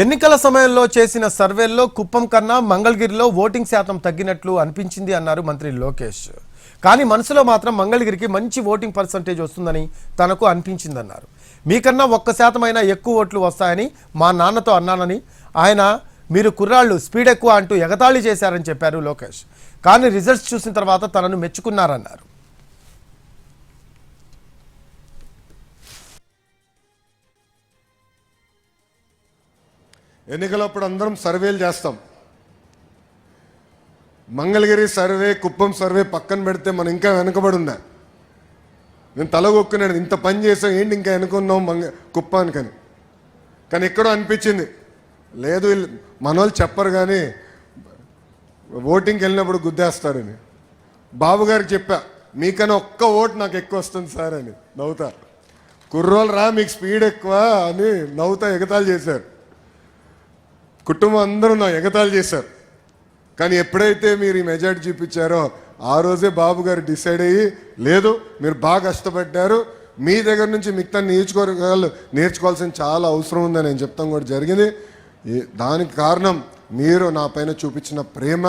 ఎన్నికల సమయంలో చేసిన సర్వేల్లో కుప్పం కన్నా మంగళగిరిలో ఓటింగ్ శాతం తగ్గినట్లు అనిపించింది అన్నారు మంత్రి లోకేష్. కానీ మనసులో మాత్రం మంగళగిరికి మంచి ఓటింగ్ పర్సంటేజ్ వస్తుందని తనకు అనిపించిందన్నారు. మీకన్నా 1% అయినా ఎక్కువ ఓట్లు వస్తాయని మా నాన్నతో అన్నానని, ఆయన మీరు కుర్రాళ్ళు స్పీడ్ ఎక్కువ అంటూ ఎగతాళి చేశారని చెప్పారు లోకేష్. కానీ రిజల్ట్స్ చూసిన తర్వాత తనను మెచ్చుకున్నారన్నారు. ఎన్నికలప్పుడు అందరం సర్వేలు చేస్తాం. మంగళగిరి సర్వే, కుప్పం సర్వే పక్కన పెడితే మనం ఇంకా వెనుకబడి ఉందా? నేను తలగొక్కున్నాను, ఇంత పని చేసాం ఏంటి ఇంకా వెనుకున్నాం కుప్పానికని. కానీ ఎక్కడో అనిపించింది లేదు, మనోళ్ళు చెప్పరు కానీ ఓటింగ్కి వెళ్ళినప్పుడు గుద్దేస్తారని. బాబు గారికి చెప్పా, మీకన్నా ఒక్క ఓటు నాకు ఎక్కువ వస్తుంది సార్ అని. నవ్వుతా, కుర్రోలు రా మీకు స్పీడ్ ఎక్కువ అని నవ్వుతా ఎగతాళి చేశారు. కుటుంబం అందరూ నా ఎగతాళి చేశారు. కానీ ఎప్పుడైతే మీరు ఈ మెజార్టీ చూపించారో ఆ రోజే బాబు గారు డిసైడ్ అయ్యి, లేదు మీరు బాగా కష్టపడ్డారు, మీ దగ్గర నుంచి మిగతా నియోజకవర్గాలు నేర్చుకోవాల్సిన చాలా అవసరం ఉందని నేను చెప్తాం కూడా జరిగింది. దానికి కారణం మీరు నా పైన చూపించిన ప్రేమ.